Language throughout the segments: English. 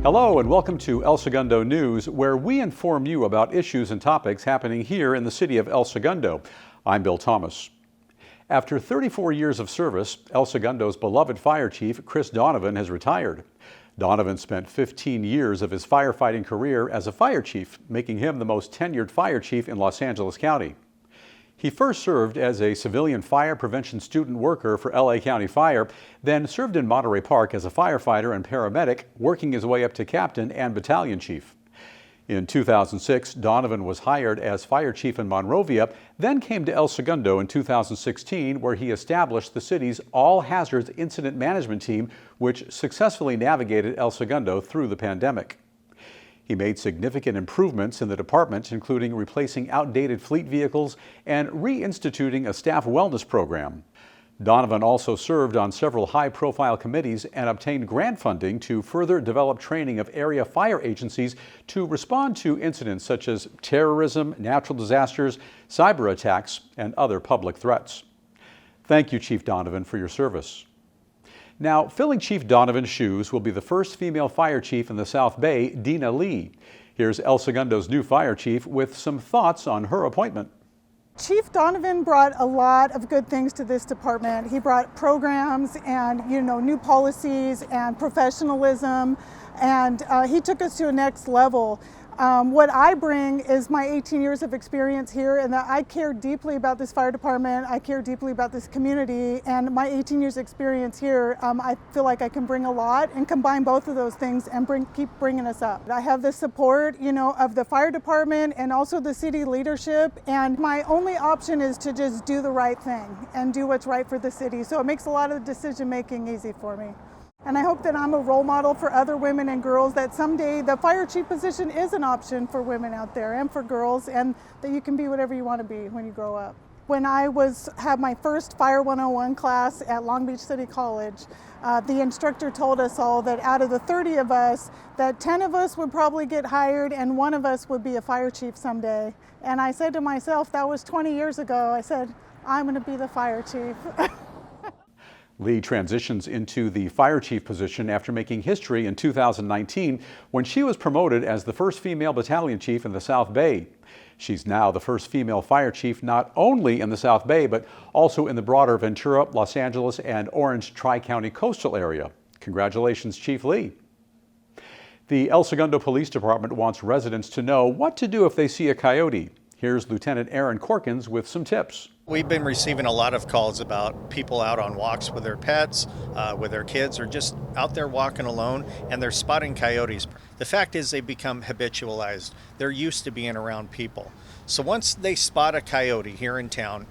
Hello and welcome to El Segundo News, where we inform you about issues and topics happening here in the city of El Segundo. I'm Bill Thomas. After 34 years of service, El Segundo's beloved fire chief, Chris Donovan, has retired. Donovan spent 15 years of his firefighting career as a fire chief, making him the most tenured fire chief in Los Angeles County. He first served as a civilian fire prevention student worker for LA County Fire, then served in Monterey Park as a firefighter and paramedic, working his way up to captain and battalion chief. In 2006, Donovan was hired as fire chief in Monrovia, then came to El Segundo in 2016, where he established the city's all-hazards incident management team, which successfully navigated El Segundo through the pandemic. He made significant improvements in the department, including replacing outdated fleet vehicles and reinstituting a staff wellness program. Donovan also served on several high-profile committees and obtained grant funding to further develop training of area fire agencies to respond to incidents such as terrorism, natural disasters, cyber attacks, and other public threats. Thank you, Chief Donovan, for your service. Now, filling Chief Donovan's shoes will be the first female fire chief in the South Bay, Deena Lee. Here's El Segundo's new fire chief with some thoughts on her appointment. Chief Donovan brought a lot of good things to this department. He brought programs and, new policies and professionalism, and he took us to a next level. What I bring is my 18 years of experience here, and that I care deeply about this fire department. I care deeply about this community, and my 18 years experience here, I feel like I can bring a lot and combine both of those things and keep bringing us up. I have the support, of the fire department and also the city leadership, and my only option is to just do the right thing and do what's right for the city. So it makes a lot of decision making easy for me. And I hope that I'm a role model for other women and girls, that someday the fire chief position is an option for women out there and for girls, and that you can be whatever you want to be when you grow up. When I had my first Fire 101 class at Long Beach City College, the instructor told us all that out of the 30 of us, that 10 of us would probably get hired and one of us would be a fire chief someday. And I said to myself, that was 20 years ago, I said, I'm going to be the fire chief. Lee transitions into the fire chief position after making history in 2019 when she was promoted as the first female battalion chief in the South Bay. She's now the first female fire chief not only in the South Bay, but also in the broader Ventura, Los Angeles, and Orange Tri-County coastal area. Congratulations, Chief Lee. The El Segundo Police Department wants residents to know what to do if they see a coyote. Here's Lieutenant Aaron Corkins with some tips. We've been receiving a lot of calls about people out on walks with their pets, with their kids, or just out there walking alone, and they're spotting coyotes. The fact is they become habitualized. They're used to being around people. So once they spot a coyote here in town,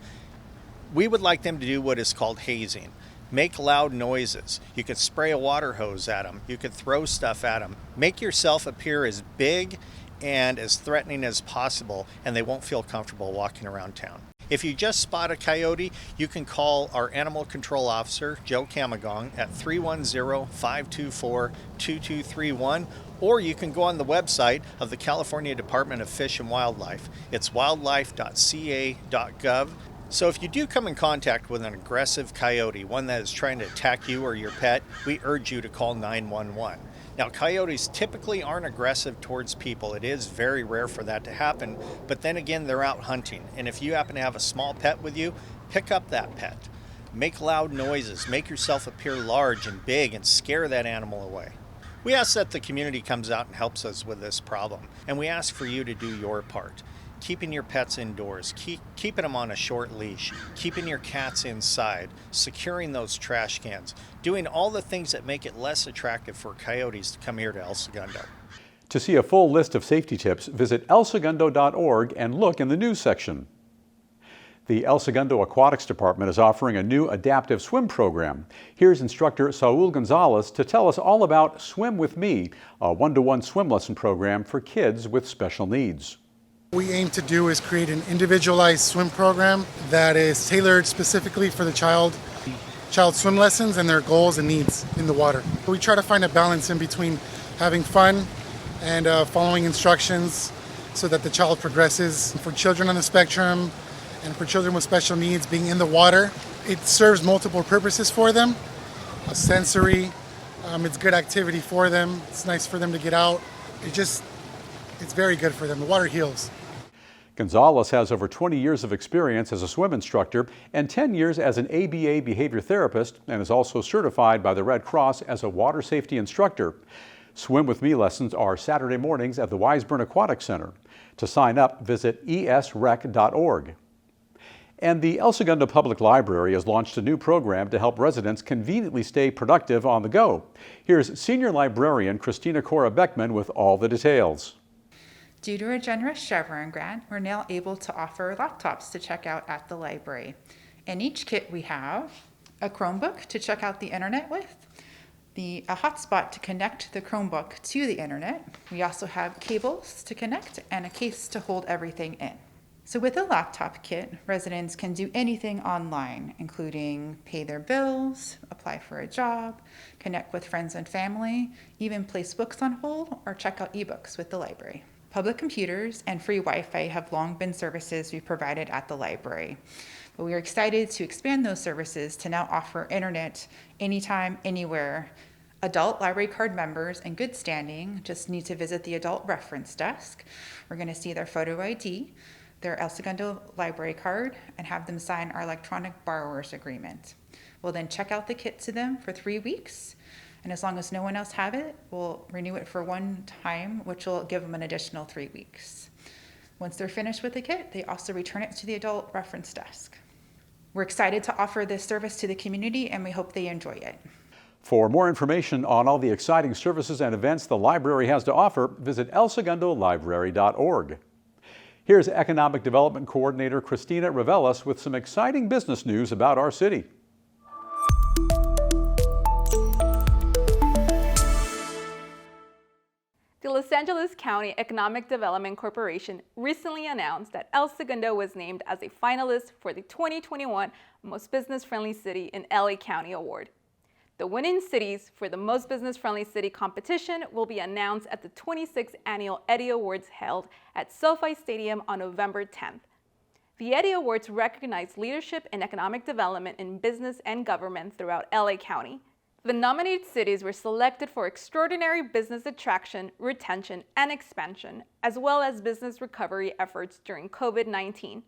we would like them to do what is called hazing. Make loud noises. You could spray a water hose at them. You could throw stuff at them. Make yourself appear as big and as threatening as possible, and they won't feel comfortable walking around town. If you just spot a coyote, you can call our animal control officer, Joe Camagong, at 310-524-2231, or you can go on the website of the California Department of Fish and Wildlife. It's wildlife.ca.gov. So if you do come in contact with an aggressive coyote, one that is trying to attack you or your pet, we urge you to call 911. Now, coyotes typically aren't aggressive towards people. It is very rare for that to happen, but then again, they're out hunting. And if you happen to have a small pet with you, pick up that pet. Make loud noises, make yourself appear large and big, and scare that animal away. We ask that the community comes out and helps us with this problem, and we ask for you to do your part. Keeping your pets indoors, keeping them on a short leash, keeping your cats inside, securing those trash cans, doing all the things that make it less attractive for coyotes to come here to El Segundo. To see a full list of safety tips, visit elsegundo.org and look in the news section. The El Segundo Aquatics Department is offering a new adaptive swim program. Here's instructor Saul Gonzalez to tell us all about Swim With Me, a one-to-one swim lesson program for kids with special needs. What we aim to do is create an individualized swim program that is tailored specifically for the child swim lessons and their goals and needs in the water. We try to find a balance in between having fun and following instructions so that the child progresses. For children on the spectrum and for children with special needs, being in the water, it serves multiple purposes for them: sensory, It's good activity for them. It's nice for them to get out. It's very good for them. The water heals. Gonzalez has over 20 years of experience as a swim instructor and 10 years as an ABA behavior therapist, and is also certified by the Red Cross as a water safety instructor. Swim with Me lessons are Saturday mornings at the Wiseburn Aquatic Center. To sign up, visit esrec.org. And the El Segundo Public Library has launched a new program to help residents conveniently stay productive on the go. Here's Senior Librarian Christina Cora Beckman with all the details. Due to a generous Chevron grant, we're now able to offer laptops to check out at the library. In each kit we have a Chromebook to check out the internet with, a hotspot to connect the Chromebook to the internet. We also have cables to connect and a case to hold everything in. So with a laptop kit, residents can do anything online, including pay their bills, apply for a job, connect with friends and family, even place books on hold or check out ebooks with the library. Public computers and free Wi-Fi have long been services we provided at the library, but we are excited to expand those services to now offer internet anytime, anywhere. Adult library card members in good standing just need to visit the adult reference desk. We're going to see their photo ID, their El Segundo library card, and have them sign our electronic borrower's agreement. We'll then check out the kit to them for 3 weeks. And as long as no one else have it, we'll renew it for one time, which will give them an additional 3 weeks. Once they're finished with the kit, they also return it to the adult reference desk. We're excited to offer this service to the community, and we hope they enjoy it. For more information on all the exciting services and events the library has to offer, visit elsegundolibrary.org. Here's Economic Development Coordinator Christina Reveles with some exciting business news about our city. The Los Angeles County Economic Development Corporation recently announced that El Segundo was named as a finalist for the 2021 Most Business-Friendly City in LA County Award. The winning cities for the Most Business-Friendly City competition will be announced at the 26th Annual Eddy Awards held at SoFi Stadium on November 10th. The Eddy Awards recognize leadership in economic development in business and government throughout LA County. The nominated cities were selected for extraordinary business attraction, retention, and expansion, as well as business recovery efforts during COVID-19.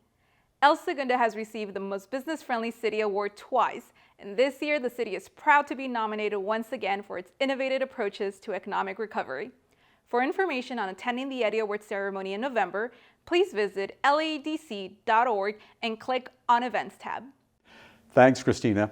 El Segundo has received the Most Business-Friendly City Award twice, and this year the city is proud to be nominated once again for its innovative approaches to economic recovery. For information on attending the Eddy Awards ceremony in November, please visit ladc.org and click on Events tab. Thanks, Christina.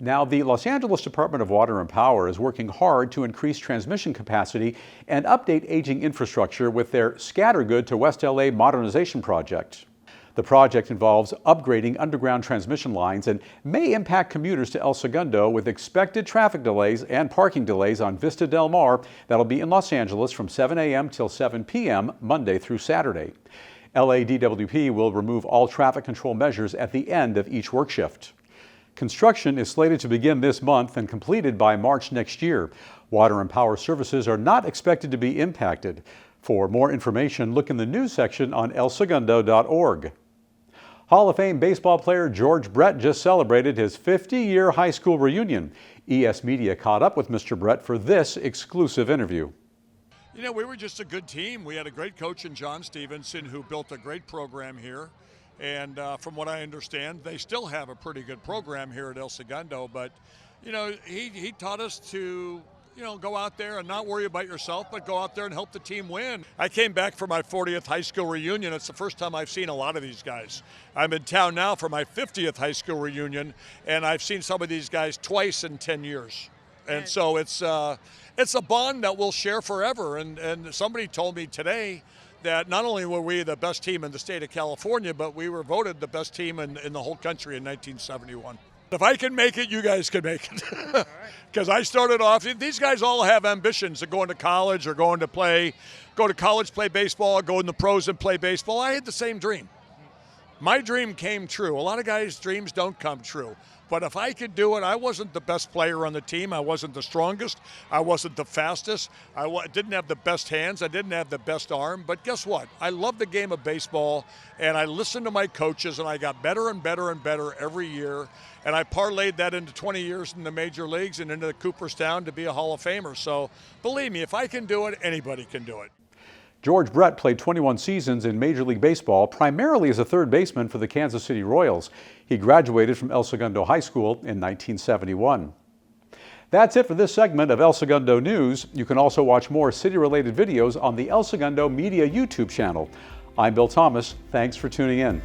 Now, the Los Angeles Department of Water and Power is working hard to increase transmission capacity and update aging infrastructure with their Scattergood to West LA modernization project. The project involves upgrading underground transmission lines and may impact commuters to El Segundo with expected traffic delays and parking delays on Vista Del Mar that'll be in Los Angeles from 7 a.m. till 7 p.m. Monday through Saturday. LADWP will remove all traffic control measures at the end of each work shift. Construction is slated to begin this month and completed by March next year. Water and power services are not expected to be impacted. For more information, look in the news section on elsegundo.org. Hall of Fame baseball player George Brett just celebrated his 50-year high school reunion. ES Media caught up with Mr. Brett for this exclusive interview. You know, we were just a good team. We had a great coach in John Stevenson who built a great program here. And from what I understand, they still have a pretty good program here at El Segundo. But, you know, he taught us to, go out there and not worry about yourself, but go out there and help the team win. I came back for my 40th high school reunion. It's the first time I've seen a lot of these guys. I'm in town now for my 50th high school reunion, and I've seen some of these guys twice in 10 years. And so it's a bond that we'll share forever. And somebody told me today that not only were we the best team in the state of California, but we were voted the best team in the whole country in 1971. If I can make it, you guys can make it. Because I started off, these guys all have ambitions of going to college or go to college, play baseball, go in the pros and play baseball. I had the same dream. My dream came true. A lot of guys' dreams don't come true. But if I could do it, I wasn't the best player on the team. I wasn't the strongest. I wasn't the fastest. I didn't have the best hands. I didn't have the best arm. But guess what? I love the game of baseball, and I listened to my coaches, and I got better and better and better every year. And I parlayed that into 20 years in the major leagues and into Cooperstown to be a Hall of Famer. So believe me, if I can do it, anybody can do it. George Brett played 21 seasons in Major League Baseball, primarily as a third baseman for the Kansas City Royals. He graduated from El Segundo High School in 1971. That's it for this segment of El Segundo News. You can also watch more city-related videos on the El Segundo Media YouTube channel. I'm Bill Thomas. Thanks for tuning in.